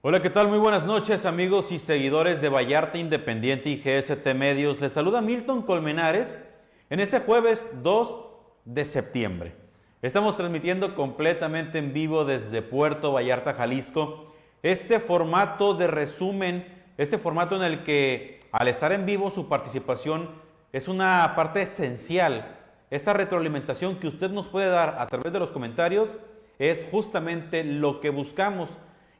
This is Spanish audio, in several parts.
Hola, ¿qué tal? Muy buenas noches, amigos y seguidores de Vallarta Independiente y GST Medios. Les saluda Milton Colmenares en este jueves 2 de septiembre. Estamos transmitiendo completamente en vivo desde Puerto Vallarta, Jalisco, este formato de resumen, este formato en el que al estar en vivo su participación es una parte esencial. Esa retroalimentación que usted nos puede dar a través de los comentarios es justamente lo que buscamos.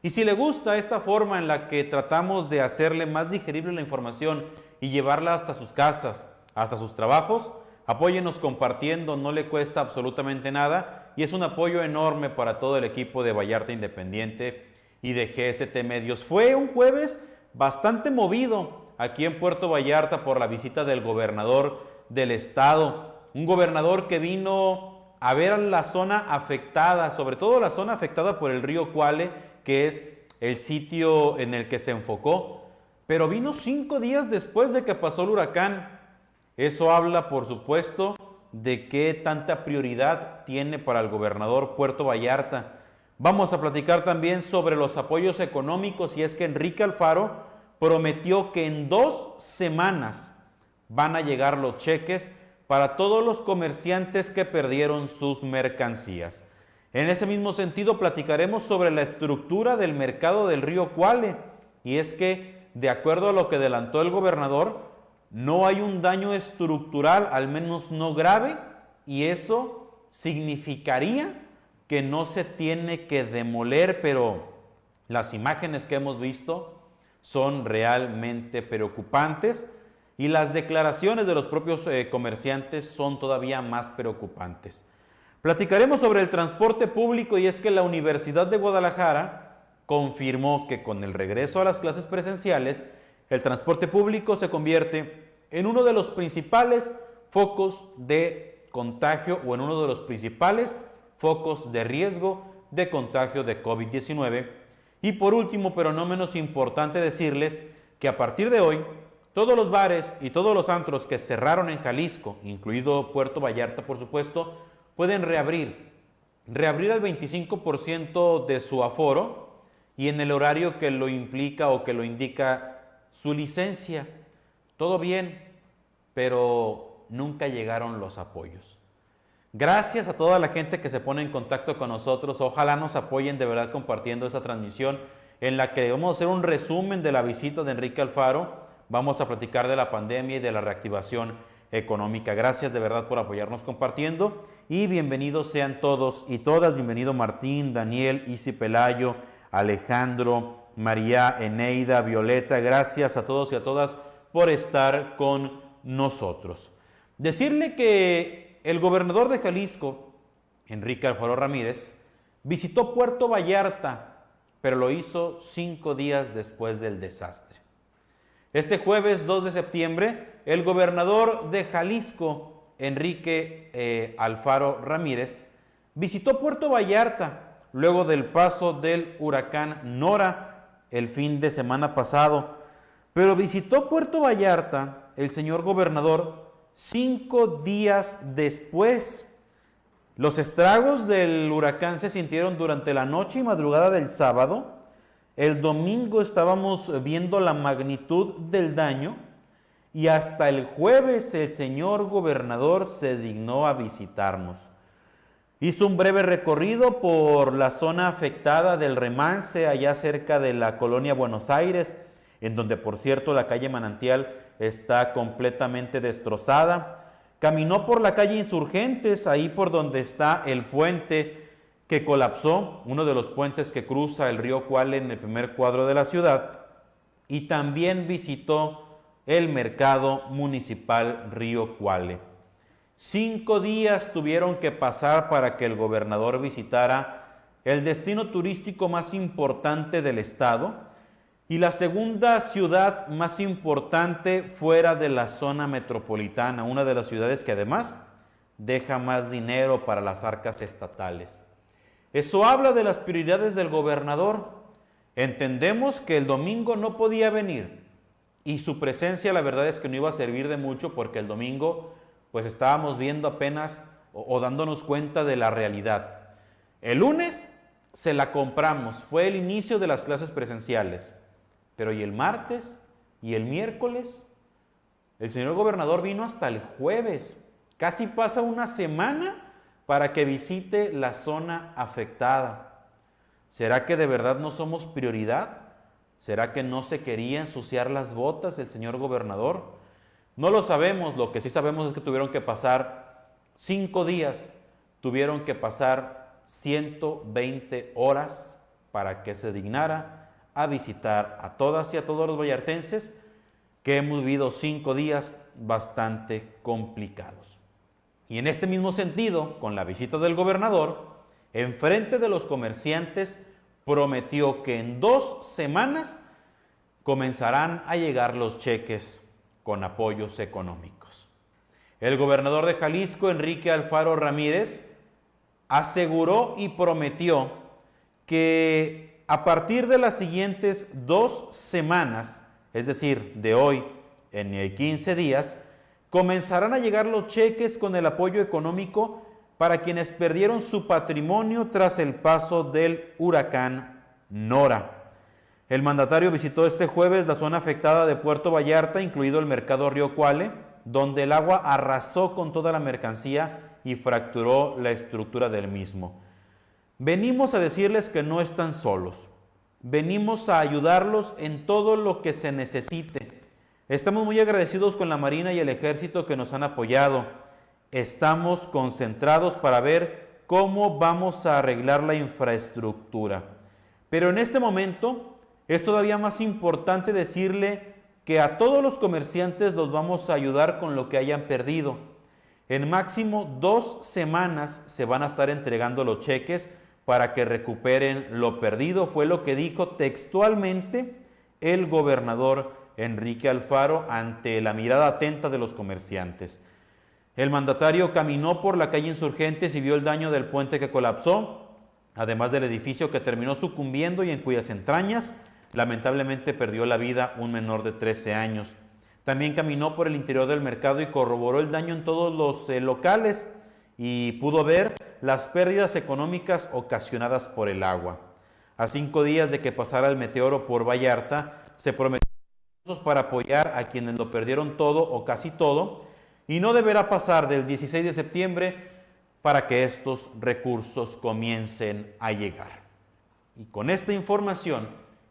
Y si le gusta esta forma en la que tratamos de hacerle más digerible la información y llevarla hasta sus casas, hasta sus trabajos, apóyenos compartiendo, no le cuesta absolutamente nada y es un apoyo enorme para todo el equipo de Vallarta Independiente y de GST Medios. Fue un jueves bastante movido aquí en Puerto Vallarta por la visita del gobernador del estado, un gobernador que vino a ver la zona afectada, sobre todo la zona afectada por el río Cuale, que es el sitio en el que se enfocó, pero vino 5 días después de que pasó el huracán. Eso habla, por supuesto, de qué tanta prioridad tiene para el gobernador Puerto Vallarta. Vamos a platicar también sobre los apoyos económicos y es que Enrique Alfaro prometió que en 2 semanas van a llegar los cheques para todos los comerciantes que perdieron sus mercancías. En ese mismo sentido, platicaremos sobre la estructura del mercado del río Cuale. Y es que, de acuerdo a lo que adelantó el gobernador, no hay un daño estructural, al menos no grave, y eso significaría que no se tiene que demoler, pero las imágenes que hemos visto son realmente preocupantes y las declaraciones de los propios comerciantes son todavía más preocupantes. Platicaremos sobre el transporte público y es que la Universidad de Guadalajara confirmó que con el regreso a las clases presenciales, el transporte público se convierte en uno de los principales focos de contagio o en uno de los principales focos de riesgo de contagio de COVID-19. Y por último, pero no menos importante decirles que a partir de hoy, todos los bares y todos los antros que cerraron en Jalisco, incluido Puerto Vallarta por supuesto, pueden reabrir al 25% de su aforo y en el horario que lo implica o que lo indica su licencia. Todo bien, pero nunca llegaron los apoyos. Gracias a toda la gente que se pone en contacto con nosotros. Ojalá nos apoyen de verdad compartiendo esta transmisión en la que vamos a hacer un resumen de la visita de Enrique Alfaro. Vamos a platicar de la pandemia y de la reactivación económica. Gracias de verdad por apoyarnos compartiendo y bienvenidos sean todos y todas. Bienvenido Martín, Daniel, Isi Pelayo, Alejandro, María, Eneida, Violeta. Gracias a todos y a todas por estar con nosotros. Decirle que el gobernador de Jalisco, Enrique Alfaro Ramírez, visitó Puerto Vallarta, pero lo hizo 5 días después del desastre. Este jueves 2 de septiembre, el gobernador de Jalisco, Enrique Alfaro Ramírez, visitó Puerto Vallarta luego del paso del huracán Nora el fin de semana pasado. Pero visitó Puerto Vallarta el señor gobernador 5 días después. Los estragos del huracán se sintieron durante la noche y madrugada del sábado. El domingo estábamos viendo la magnitud del daño y hasta el jueves el señor gobernador se dignó a visitarnos. Hizo un breve recorrido por la zona afectada del Remance, allá cerca de la colonia Buenos Aires, en donde por cierto la calle Manantial está completamente destrozada. Caminó por la calle Insurgentes, ahí por donde está el puente que colapsó, uno de los puentes que cruza el río Cuale en el primer cuadro de la ciudad, y también visitó el mercado municipal Río Cuale. 5 días tuvieron que pasar para que el gobernador visitara el destino turístico más importante del estado y la segunda ciudad más importante fuera de la zona metropolitana, una de las ciudades que además deja más dinero para las arcas estatales. Eso habla de las prioridades del gobernador. Entendemos que el domingo no podía venir y su presencia la verdad es que no iba a servir de mucho porque el domingo pues estábamos viendo apenas o dándonos cuenta de la realidad. El lunes se la compramos, fue el inicio de las clases presenciales. Pero ¿y el martes? ¿Y el miércoles? El señor gobernador vino hasta el jueves. Casi pasa una semana para que visite la zona afectada. ¿Será que de verdad no somos prioridad? ¿Será que no se quería ensuciar las botas el señor gobernador? No lo sabemos, lo que sí sabemos es que tuvieron que pasar 5 días, tuvieron que pasar 120 horas para que se dignara a visitar a todas y a todos los vallartenses que hemos vivido 5 días bastante complicados. Y en este mismo sentido, con la visita del gobernador, enfrente de los comerciantes prometió que en 2 semanas comenzarán a llegar los cheques con apoyos económicos. El gobernador de Jalisco, Enrique Alfaro Ramírez, aseguró y prometió que a partir de las siguientes 2 semanas, es decir, de hoy en 15 días, comenzarán a llegar los cheques con el apoyo económico para quienes perdieron su patrimonio tras el paso del huracán Nora. El mandatario visitó este jueves la zona afectada de Puerto Vallarta, incluido el mercado Río Cuale, donde el agua arrasó con toda la mercancía y fracturó la estructura del mismo. Venimos a decirles que no están solos. Venimos a ayudarlos en todo lo que se necesite. Estamos muy agradecidos con la Marina y el Ejército que nos han apoyado. Estamos concentrados para ver cómo vamos a arreglar la infraestructura. Pero en este momento es todavía más importante decirle que a todos los comerciantes los vamos a ayudar con lo que hayan perdido. En máximo 2 semanas se van a estar entregando los cheques para que recuperen lo perdido, fue lo que dijo textualmente el gobernador Enrique Alfaro ante la mirada atenta de los comerciantes. El mandatario caminó por la calle Insurgentes y vio el daño del puente que colapsó, además del edificio que terminó sucumbiendo y en cuyas entrañas lamentablemente perdió la vida un menor de 13 años. También caminó por el interior del mercado y corroboró el daño en todos los locales y pudo ver las pérdidas económicas ocasionadas por el agua. A 5 días de que pasara el meteoro por Vallarta, se prometió para apoyar a quienes lo perdieron todo o casi todo, y no deberá pasar del 16 de septiembre para que estos recursos comiencen a llegar. Y con esta información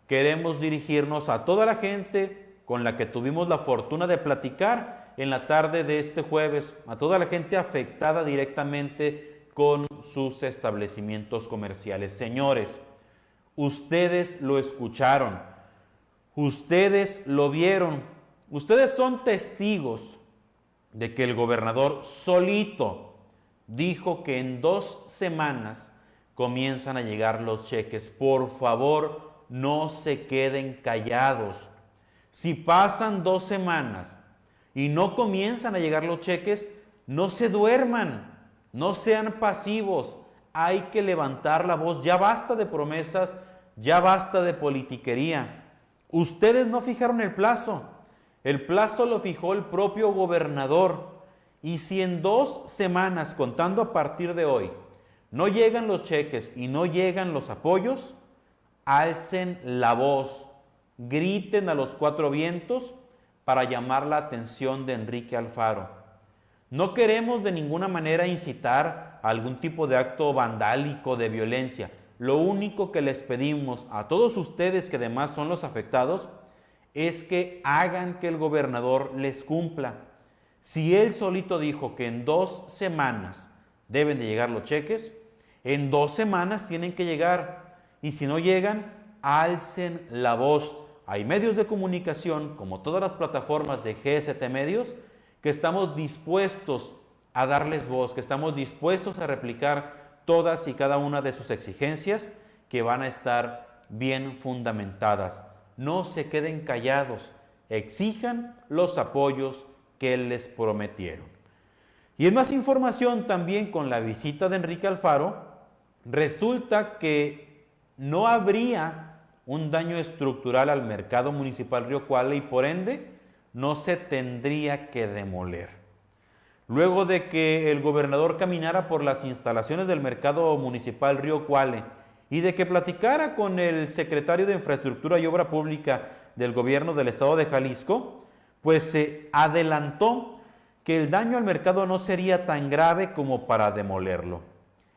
queremos dirigirnos a toda la gente con la que tuvimos la fortuna de platicar en la tarde de este jueves, a toda la gente afectada directamente con sus establecimientos comerciales. Señores, ustedes lo escucharon, ustedes lo vieron, ustedes son testigos de que el gobernador solito dijo que en 2 semanas comienzan a llegar los cheques. Por favor, no se queden callados. Si pasan 2 semanas y no comienzan a llegar los cheques, no se duerman, no sean pasivos. Hay que levantar la voz. Ya basta de promesas, ya basta de politiquería. Ustedes no fijaron el plazo lo fijó el propio gobernador. Y si en 2 semanas, contando a partir de hoy, no llegan los cheques y no llegan los apoyos, alcen la voz, griten a los 4 vientos para llamar la atención de Enrique Alfaro. No queremos de ninguna manera incitar a algún tipo de acto vandálico de violencia. Lo único que les pedimos a todos ustedes, que además son los afectados, es que hagan que el gobernador les cumpla. Si él solito dijo que en 2 semanas deben de llegar los cheques, en 2 semanas tienen que llegar. Y si no llegan, alcen la voz. Hay medios de comunicación, como todas las plataformas de GST Medios, que estamos dispuestos a darles voz, que estamos dispuestos a replicar todas y cada una de sus exigencias, que van a estar bien fundamentadas. No se queden callados, exijan los apoyos que les prometieron. Y en más información también con la visita de Enrique Alfaro, resulta que no habría un daño estructural al mercado municipal Río Cuale y por ende no se tendría que demoler. Luego de que el gobernador caminara por las instalaciones del mercado municipal Río Cuale y de que platicara con el secretario de Infraestructura y Obra Pública del gobierno del estado de Jalisco, pues se adelantó que el daño al mercado no sería tan grave como para demolerlo.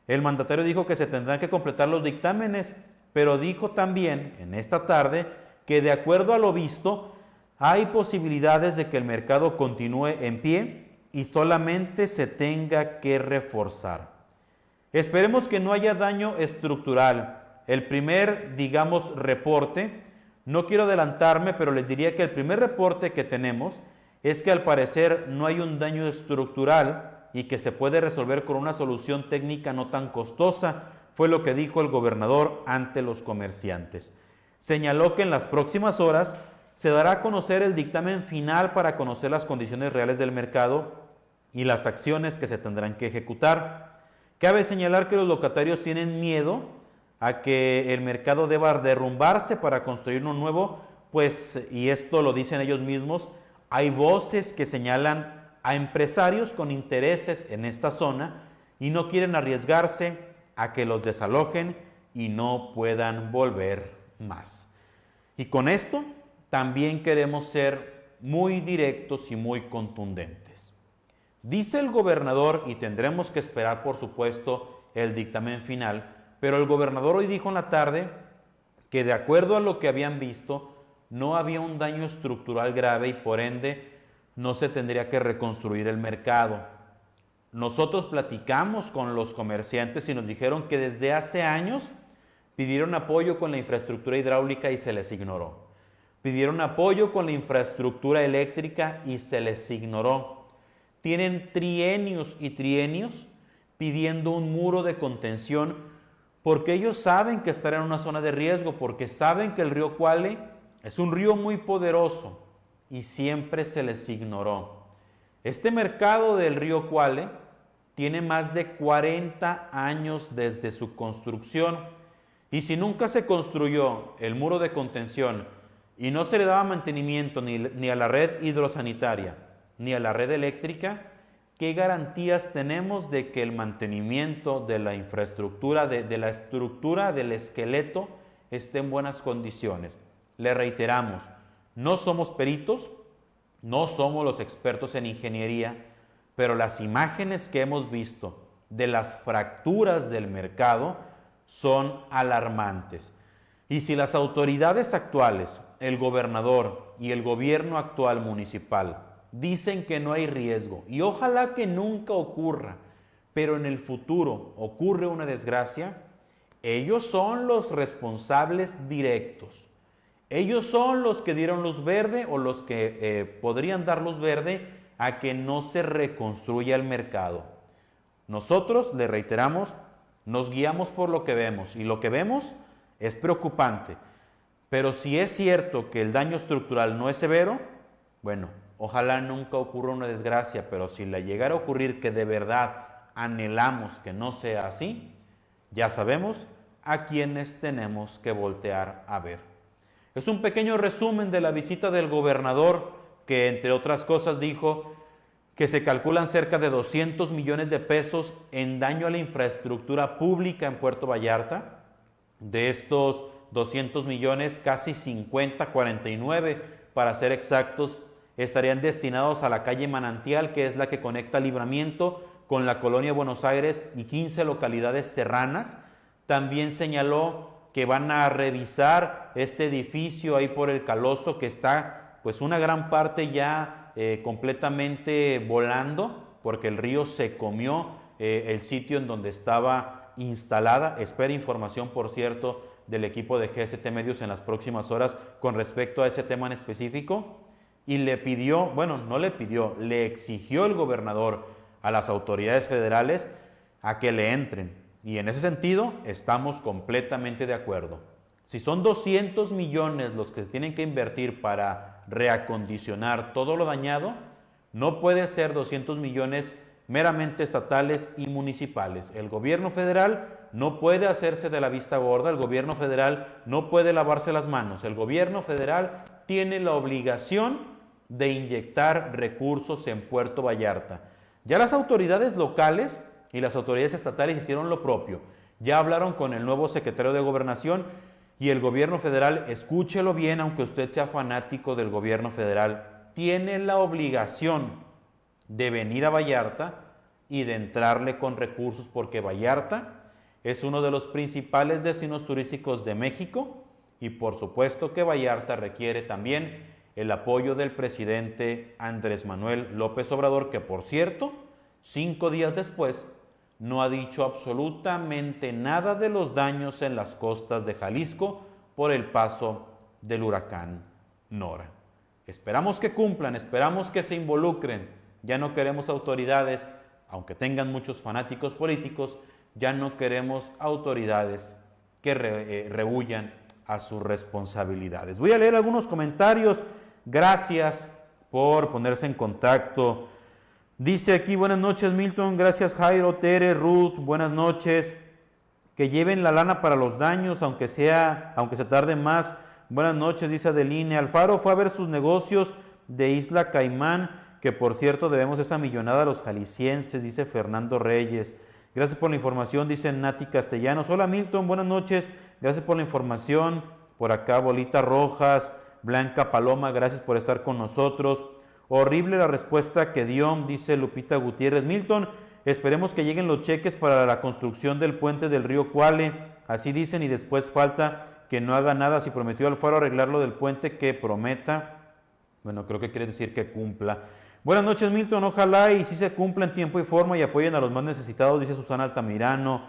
El mandatario dijo que se tendrán que completar los dictámenes, pero dijo también en esta tarde que de acuerdo a lo visto, hay posibilidades de que el mercado continúe en pie y solamente se tenga que reforzar. Esperemos que no haya daño estructural. El primer, digamos, reporte, no quiero adelantarme, pero les diría que el primer reporte que tenemos es que al parecer no hay un daño estructural y que se puede resolver con una solución técnica no tan costosa, fue lo que dijo el gobernador ante los comerciantes. Señaló que en las próximas horas se dará a conocer el dictamen final para conocer las condiciones reales del mercado y las acciones que se tendrán que ejecutar. Cabe señalar que los locatarios tienen miedo a que el mercado deba derrumbarse para construir uno nuevo, pues, y esto lo dicen ellos mismos, hay voces que señalan a empresarios con intereses en esta zona y no quieren arriesgarse a que los desalojen y no puedan volver más. Y con esto también queremos ser muy directos y muy contundentes. Dice el gobernador, y tendremos que esperar por supuesto el dictamen final, pero el gobernador hoy dijo en la tarde que de acuerdo a lo que habían visto, no había un daño estructural grave y por ende no se tendría que reconstruir el mercado. Nosotros platicamos con los comerciantes y nos dijeron que desde hace años pidieron apoyo con la infraestructura hidráulica y se les ignoró. Pidieron apoyo con la infraestructura eléctrica y se les ignoró. Tienen trienios y trienios pidiendo un muro de contención porque ellos saben que estarán en una zona de riesgo, porque saben que el río Cuale es un río muy poderoso y siempre se les ignoró. Este mercado del río Cuale tiene más de 40 años desde su construcción y si nunca se construyó el muro de contención y no se le daba mantenimiento ni a la red hidrosanitaria ni a la red eléctrica, ¿qué garantías tenemos de que el mantenimiento de la infraestructura, de la estructura del esqueleto esté en buenas condiciones? Le reiteramos, no somos peritos, no somos los expertos en ingeniería, pero las imágenes que hemos visto de las fracturas del mercado son alarmantes. Y si las autoridades actuales, el gobernador y el gobierno actual municipal dicen que no hay riesgo, y ojalá que nunca ocurra, pero en el futuro ocurre una desgracia, ellos son los responsables directos. Ellos son los que dieron luz verde o los que podrían dar luz verde a que no se reconstruya el mercado. Nosotros, le reiteramos, nos guiamos por lo que vemos y lo que vemos es preocupante. Pero si es cierto que el daño estructural no es severo, bueno, ojalá nunca ocurra una desgracia, pero si le llegara a ocurrir que de verdad anhelamos que no sea así, ya sabemos a quienes tenemos que voltear a ver. Es un pequeño resumen de la visita del gobernador que, entre otras cosas, dijo que se calculan cerca de 200 millones de pesos en daño a la infraestructura pública en Puerto Vallarta. De estos 200 millones, casi 50, 49 para ser exactos, estarían destinados a la calle Manantial, que es la que conecta Libramiento con la colonia Buenos Aires y 15 localidades serranas. También señaló que van a revisar este edificio ahí por el Caloso, que está pues una gran parte ya completamente volando, porque el río se comió el sitio en donde estaba instalada. Espera información, por cierto, del equipo de GST Medios en las próximas horas con respecto a ese tema en específico. Y le pidió, bueno, no le pidió, le exigió el gobernador a las autoridades federales a que le entren. Y en ese sentido estamos completamente de acuerdo. Si son 200 millones los que tienen que invertir para reacondicionar todo lo dañado, no puede ser 200 millones meramente estatales y municipales. El gobierno federal no puede hacerse de la vista gorda, el gobierno federal no puede lavarse las manos. El gobierno federal tiene la obligación de inyectar recursos en Puerto Vallarta. Ya las autoridades locales y las autoridades estatales hicieron lo propio. Ya hablaron con el nuevo secretario de Gobernación y el gobierno federal, escúchelo bien, aunque usted sea fanático del gobierno federal, tiene la obligación de venir a Vallarta y de entrarle con recursos, porque Vallarta es uno de los principales destinos turísticos de México y por supuesto que Vallarta requiere también el apoyo del presidente Andrés Manuel López Obrador, que por cierto, 5 días después, no ha dicho absolutamente nada de los daños en las costas de Jalisco por el paso del huracán Nora. Esperamos que cumplan, esperamos que se involucren. Ya no queremos autoridades, aunque tengan muchos fanáticos políticos, ya no queremos autoridades que rehuyan a sus responsabilidades. Voy a leer algunos comentarios. Gracias por ponerse en contacto. Dice aquí, buenas noches Milton, gracias Jairo, Tere, Ruth, buenas noches. Que lleven la lana para los daños, aunque se tarde más. Buenas noches, dice Adeline. Alfaro fue a ver sus negocios de Isla Caimán, que por cierto debemos esa millonada a los jaliscienses, dice Fernando Reyes. Gracias por la información, dice Nati Castellanos. Hola Milton, buenas noches, gracias por la información. Por acá Bolita Rojas, Blanca Paloma, gracias por estar con nosotros. Horrible la respuesta que dio, dice Lupita Gutiérrez. Milton, esperemos que lleguen los cheques para la construcción del puente del río Cuale, así dicen, y después falta que no haga nada. Si prometió Alfaro arreglar lo del puente, que prometa. Bueno, creo que quiere decir que cumpla. Buenas noches Milton, ojalá y sí se cumpla en tiempo y forma y apoyen a los más necesitados, dice Susana Altamirano.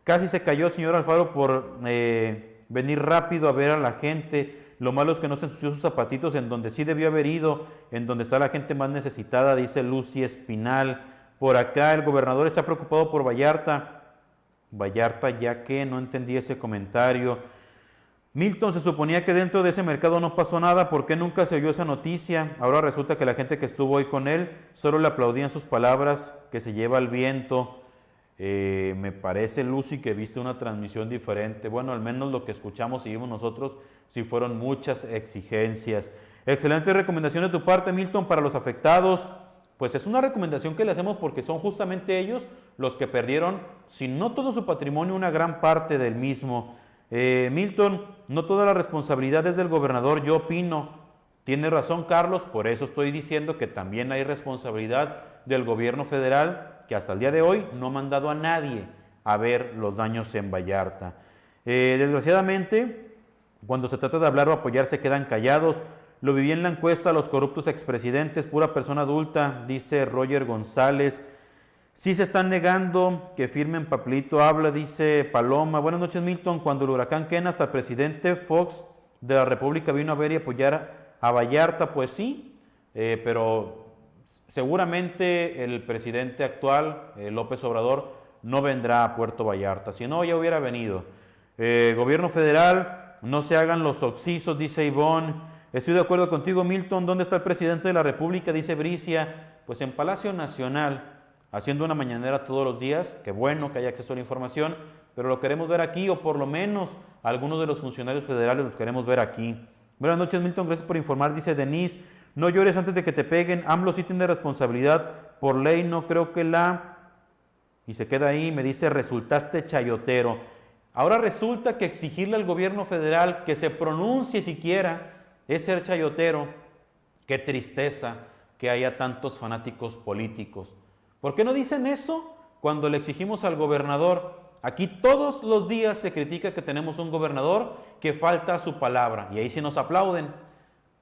Casi se cayó el señor Alfaro por venir rápido a ver a la gente. Lo malo es que no se ensució sus zapatitos en donde sí debió haber ido, en donde está la gente más necesitada, dice Lucy Espinal. Por acá el gobernador está preocupado por Vallarta. Vallarta, ya que no entendí ese comentario. Milton, se suponía que dentro de ese mercado no pasó nada, ¿por qué nunca se oyó esa noticia? Ahora resulta que la gente que estuvo hoy con él solo le aplaudían sus palabras, que se lleva el viento. Me parece, Lucy, que viste una transmisión diferente. Bueno, al menos lo que escuchamos y vimos nosotros, sí fueron muchas exigencias. Excelente recomendación de tu parte, Milton, para los afectados. Pues es una recomendación que le hacemos porque son justamente ellos los que perdieron, si no todo su patrimonio, una gran parte del mismo. Milton, no toda la responsabilidad es del gobernador, yo opino. Tiene razón Carlos, por eso estoy diciendo que también hay responsabilidad del gobierno federal, que hasta el día de hoy no ha mandado a nadie a ver los daños en Vallarta. Desgraciadamente, cuando se trata de hablar o apoyar se quedan callados. Lo viví en la encuesta, los corruptos expresidentes, pura persona adulta, dice Roger González. Sí se están negando que firmen papelito, habla, dice Paloma. Buenas noches Milton, cuando el huracán Kenas, al presidente Fox de la República vino a ver y apoyar a Vallarta, pues sí, pero seguramente el presidente actual, López Obrador, no vendrá a Puerto Vallarta, si no ya hubiera venido. Gobierno federal, no se hagan los oxisos, dice Ivonne. Estoy de acuerdo contigo Milton, ¿dónde está el presidente de la República? Dice Bricia. Pues en Palacio Nacional, haciendo una mañanera todos los días. Qué bueno que haya acceso a la información, pero lo queremos ver aquí, o por lo menos algunos de los funcionarios federales los queremos ver aquí. Buenas noches Milton, gracias por informar, dice Denise. No llores antes de que te peguen, AMLO sí tiene responsabilidad, por ley no creo que la... Y se queda ahí, me dice, resultaste chayotero. Ahora resulta que exigirle al gobierno federal que se pronuncie siquiera es ser chayotero. Qué tristeza que haya tantos fanáticos políticos. ¿Por qué no dicen eso cuando le exigimos al gobernador? Aquí todos los días se critica que tenemos un gobernador que falta a su palabra y ahí sí nos aplauden.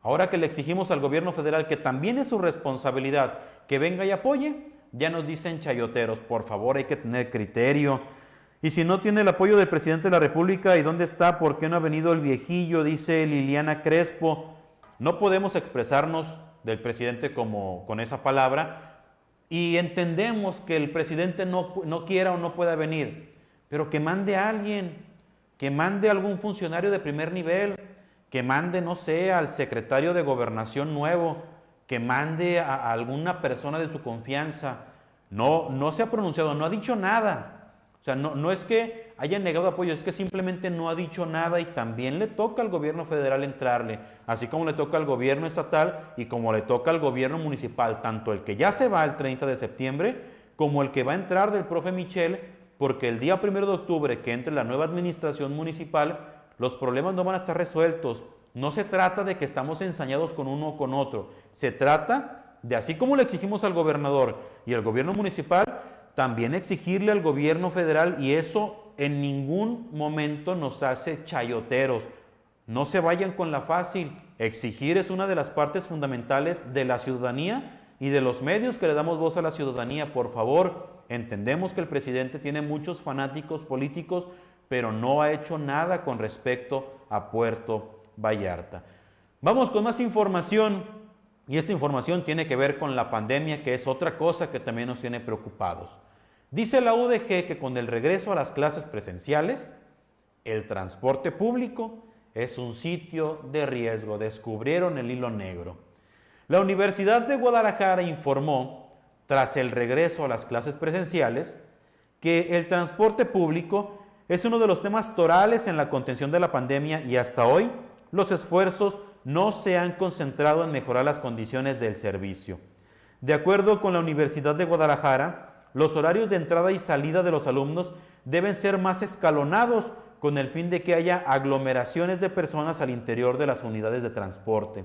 Ahora que le exigimos al gobierno federal, que también es su responsabilidad, que venga y apoye, ya nos dicen chayoteros. Por favor, hay que tener criterio. Y si no tiene el apoyo del presidente de la República, ¿y dónde está? ¿Por qué no ha venido el viejillo? Dice Liliana Crespo. No podemos expresarnos del presidente con esa palabra y entendemos que el presidente no quiera o no pueda venir, pero que mande a alguien, que mande a algún funcionario de primer nivel, que mande, no sé, al secretario de Gobernación nuevo, que mande a alguna persona de su confianza. No se ha pronunciado, no ha dicho nada. O sea, no es que haya negado apoyo, es que simplemente no ha dicho nada y también le toca al gobierno federal entrarle, así como le toca al gobierno estatal y como le toca al gobierno municipal, tanto el que ya se va el 30 de septiembre como el que va a entrar del profe Michel, porque el día 1 de octubre que entre la nueva administración municipal, los problemas no van a estar resueltos. No se trata de que estamos ensañados con uno o con otro, se trata de, así como le exigimos al gobernador y al gobierno municipal, también exigirle al gobierno federal, y eso en ningún momento nos hace chayoteros. No se vayan con la fácil. Exigir es una de las partes fundamentales de la ciudadanía y de los medios que le damos voz a la ciudadanía. Por favor, entendemos que el presidente tiene muchos fanáticos políticos, pero no ha hecho nada con respecto a Puerto Vallarta. Vamos con más información, y esta información tiene que ver con la pandemia, que es otra cosa que también nos tiene preocupados. Dice la UDG que con el regreso a las clases presenciales, el transporte público es un sitio de riesgo. Descubrieron el hilo negro. La Universidad de Guadalajara informó, tras el regreso a las clases presenciales, que el transporte público es uno de los temas torales en la contención de la pandemia, y hasta hoy los esfuerzos no se han concentrado en mejorar las condiciones del servicio. De acuerdo con la Universidad de Guadalajara, los horarios de entrada y salida de los alumnos deben ser más escalonados con el fin de que haya aglomeraciones de personas al interior de las unidades de transporte.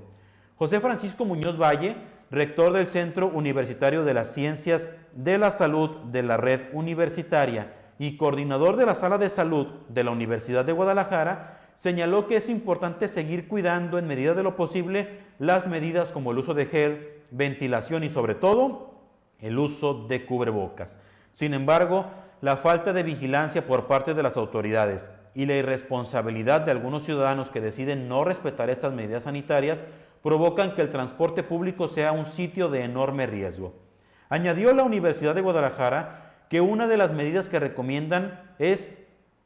José Francisco Muñoz Valle, rector del Centro Universitario de las Ciencias de la Salud de la Red Universitaria y coordinador de la Sala de Salud de la Universidad de Guadalajara, señaló que es importante seguir cuidando en medida de lo posible las medidas como el uso de gel, ventilación y sobre todo el uso de cubrebocas. Sin embargo, la falta de vigilancia por parte de las autoridades y la irresponsabilidad de algunos ciudadanos que deciden no respetar estas medidas sanitarias provocan que el transporte público sea un sitio de enorme riesgo. Añadió la Universidad de Guadalajara que una de las medidas que recomiendan es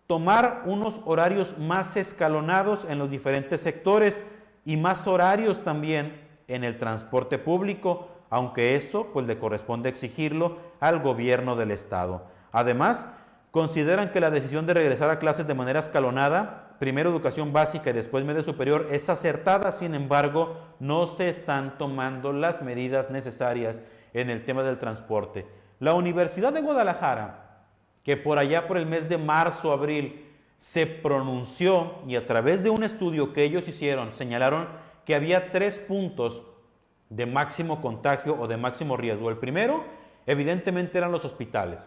tomar unos horarios más escalonados en los diferentes sectores y más horarios también en el transporte público, aunque eso pues le corresponde exigirlo al gobierno del estado. Además, consideran que la decisión de regresar a clases de manera escalonada, primero educación básica y después media superior, es acertada. Sin embargo, no se están tomando las medidas necesarias en el tema del transporte. La Universidad de Guadalajara, que por allá por el mes de marzo, abril, se pronunció y a través de un estudio que ellos hicieron, señalaron que había 3 puntos de máximo contagio o de máximo riesgo. El primero, evidentemente, eran los hospitales.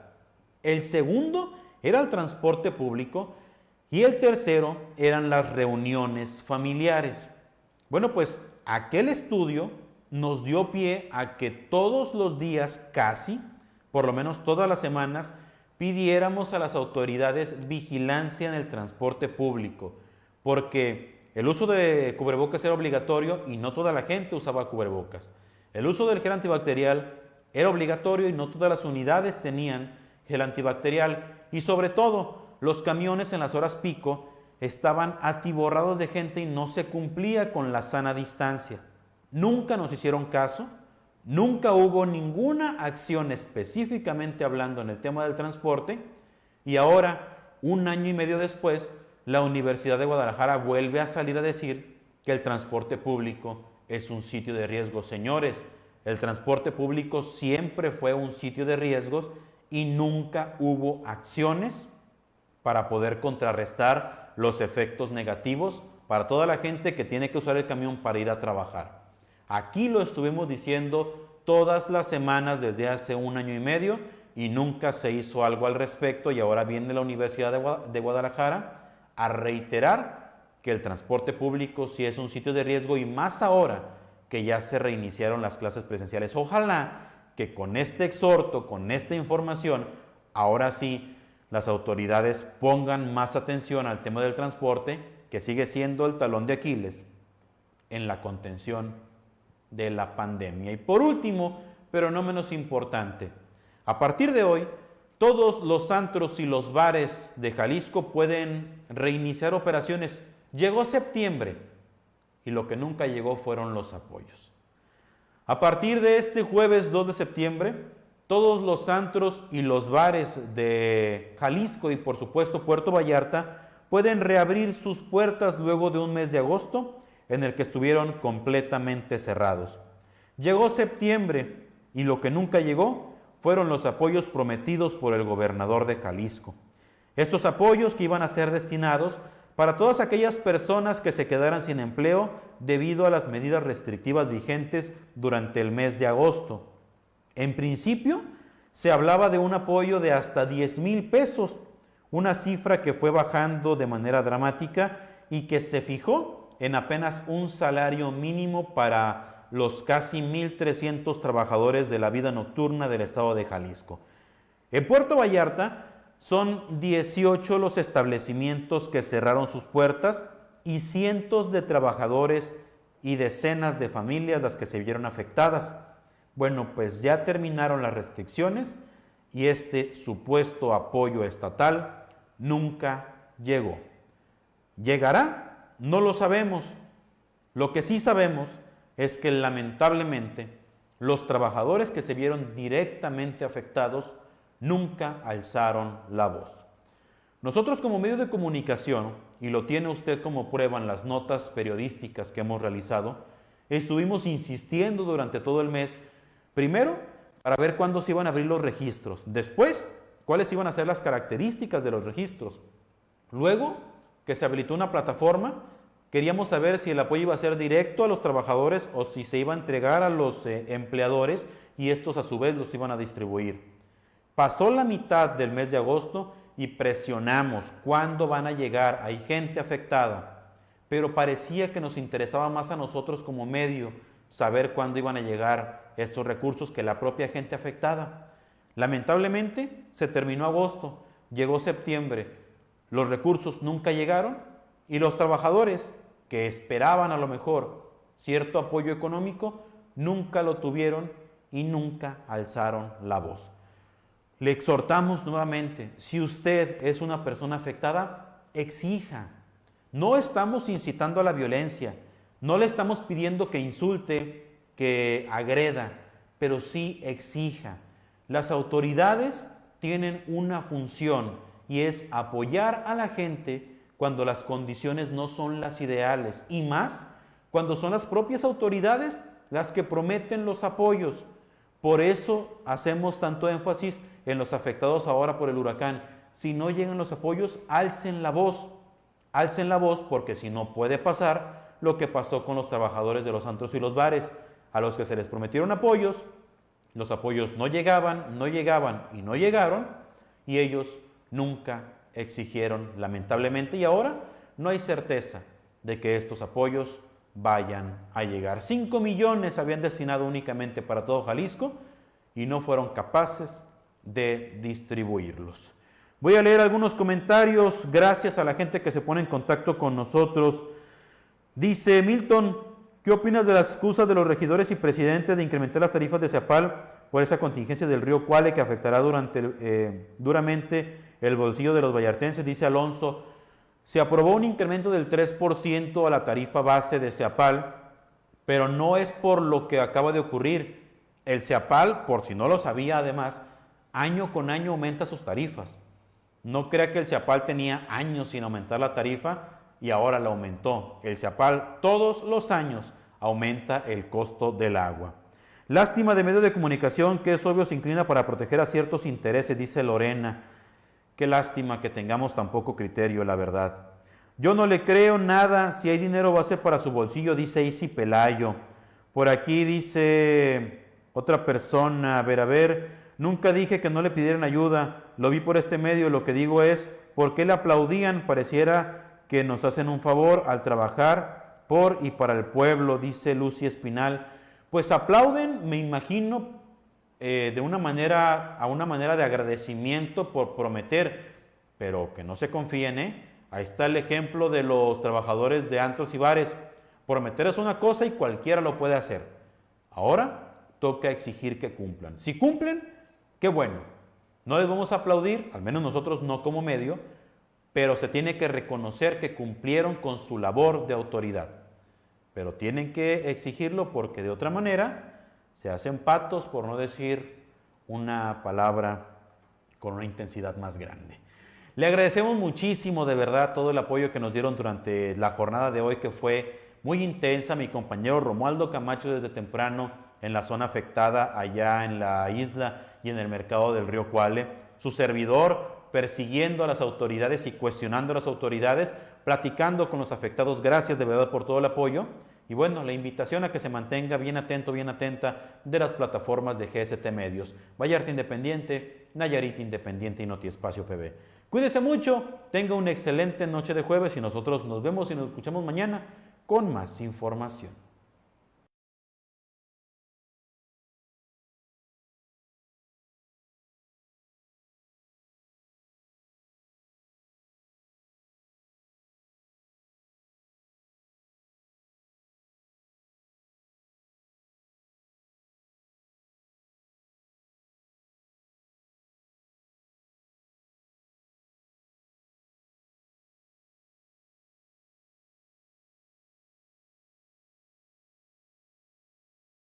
El segundo era el transporte público y el tercero eran las reuniones familiares. Bueno, pues aquel estudio nos dio pie a que todos los días, casi, por lo menos todas las semanas, pidiéramos a las autoridades vigilancia en el transporte público, porque el uso de cubrebocas era obligatorio y no toda la gente usaba cubrebocas. El uso del gel antibacterial era obligatorio y no todas las unidades tenían gel antibacterial, y sobre todo los camiones en las horas pico estaban atiborrados de gente y no se cumplía con la sana distancia. Nunca nos hicieron caso, nunca hubo ninguna acción específicamente hablando en el tema del transporte, y ahora, 1 año y medio después, la Universidad de Guadalajara vuelve a salir a decir que el transporte público es un sitio de riesgos. Señores, el transporte público siempre fue un sitio de riesgos y nunca hubo acciones para poder contrarrestar los efectos negativos para toda la gente que tiene que usar el camión para ir a trabajar. Aquí lo estuvimos diciendo todas las semanas desde hace 1 año y medio y nunca se hizo algo al respecto, y ahora viene la Universidad de Guadalajara a reiterar que el transporte público sí es un sitio de riesgo, y más ahora que ya se reiniciaron las clases presenciales. Ojalá que con este exhorto, con esta información, ahora sí las autoridades pongan más atención al tema del transporte, que sigue siendo el talón de Aquiles en la contención de la pandemia. Y por último, pero no menos importante, a partir de hoy, todos los antros y los bares de Jalisco pueden reiniciar operaciones. Llegó septiembre y lo que nunca llegó fueron los apoyos. A partir de este jueves 2 de septiembre, todos los antros y los bares de Jalisco y por supuesto Puerto Vallarta pueden reabrir sus puertas luego de un mes de agosto en el que estuvieron completamente cerrados. Llegó septiembre y lo que nunca llegó fueron los apoyos prometidos por el gobernador de Jalisco. Estos apoyos que iban a ser destinados para todas aquellas personas que se quedaran sin empleo debido a las medidas restrictivas vigentes durante el mes de agosto. En principio, se hablaba de un apoyo de hasta 10,000 pesos, una cifra que fue bajando de manera dramática y que se fijó en apenas un salario mínimo para los casi 1,300 trabajadores de la vida nocturna del estado de Jalisco. En Puerto Vallarta son 18 los establecimientos que cerraron sus puertas y cientos de trabajadores y decenas de familias las que se vieron afectadas. Bueno, pues ya terminaron las restricciones y este supuesto apoyo estatal nunca llegó. ¿Llegará? No lo sabemos. Lo que sí sabemos es que lamentablemente los trabajadores que se vieron directamente afectados nunca alzaron la voz. Nosotros como medio de comunicación, y lo tiene usted como prueba en las notas periodísticas que hemos realizado, estuvimos insistiendo durante todo el mes, primero, para ver cuándo se iban a abrir los registros, después, cuáles iban a ser las características de los registros, luego, que se habilitó una plataforma, queríamos saber si el apoyo iba a ser directo a los trabajadores o si se iba a entregar a los empleadores y estos a su vez los iban a distribuir. Pasó la mitad del mes de agosto y presionamos cuándo van a llegar, hay gente afectada, pero parecía que nos interesaba más a nosotros como medio saber cuándo iban a llegar estos recursos que la propia gente afectada. Lamentablemente se terminó agosto, llegó septiembre, los recursos nunca llegaron y los trabajadores que esperaban a lo mejor cierto apoyo económico nunca lo tuvieron y nunca alzaron la voz. Le exhortamos nuevamente, si usted es una persona afectada, exija. No estamos incitando a la violencia, no le estamos pidiendo que insulte, que agreda, pero sí exija. Las autoridades tienen una función y es apoyar a la gente cuando las condiciones no son las ideales y más cuando son las propias autoridades las que prometen los apoyos. Por eso hacemos tanto énfasis en los afectados ahora por el huracán. Si no llegan los apoyos, alcen la voz porque si no puede pasar lo que pasó con los trabajadores de los antros y los bares, a los que se les prometieron apoyos, los apoyos no llegaban y no llegaron y ellos nunca exigieron lamentablemente y ahora no hay certeza de que estos apoyos vayan a llegar. 5 millones habían destinado únicamente para todo Jalisco y no fueron capaces de distribuirlos. Voy a leer algunos comentarios, gracias a la gente que se pone en contacto con nosotros. Dice Milton, ¿qué opinas de la excusa de los regidores y presidentes de incrementar las tarifas de Ceapal por esa contingencia del río Cuale que afectará duramente el bolsillo de los vallartenses? Dice Alonso, se aprobó un incremento del 3% a la tarifa base de Ceapal, pero no es por lo que acaba de ocurrir. El Ceapal, por si no lo sabía además, año con año aumenta sus tarifas. No crea que el Ceapal tenía años sin aumentar la tarifa y ahora la aumentó. El Ceapal todos los años aumenta el costo del agua. Lástima de medio de comunicación que es obvio se inclina para proteger a ciertos intereses, dice Lorena. Qué lástima que tengamos tan poco criterio, la verdad. Yo no le creo nada, si hay dinero va a ser para su bolsillo, dice Isi Pelayo. Por aquí dice otra persona, a ver, nunca dije que no le pidieran ayuda, lo vi por este medio, lo que digo es, ¿por qué le aplaudían? Pareciera que nos hacen un favor al trabajar por y para el pueblo, dice Lucy Espinal. Pues aplauden, me imagino, a una manera de agradecimiento por prometer, pero que no se confíen, Ahí está el ejemplo de los trabajadores de antros y bares. Prometer es una cosa y cualquiera lo puede hacer. Ahora toca exigir que cumplan. Si cumplen, qué bueno. No les vamos a aplaudir, al menos nosotros no como medio, pero se tiene que reconocer que cumplieron con su labor de autoridad. Pero tienen que exigirlo porque de otra manera se hacen patos, por no decir una palabra con una intensidad más grande. Le agradecemos muchísimo de verdad todo el apoyo que nos dieron durante la jornada de hoy, que fue muy intensa. Mi compañero Romualdo Camacho desde temprano en la zona afectada allá en la isla y en el mercado del Río Cuale. Su servidor persiguiendo a las autoridades y cuestionando a las autoridades, platicando con los afectados. Gracias de verdad por todo el apoyo. Y bueno, la invitación a que se mantenga bien atento, bien atenta de las plataformas de GST Medios. Vallarta Independiente, Nayarit Independiente y Notiespacio PB. Cuídese mucho, tenga una excelente noche de jueves y nosotros nos vemos y nos escuchamos mañana con más información.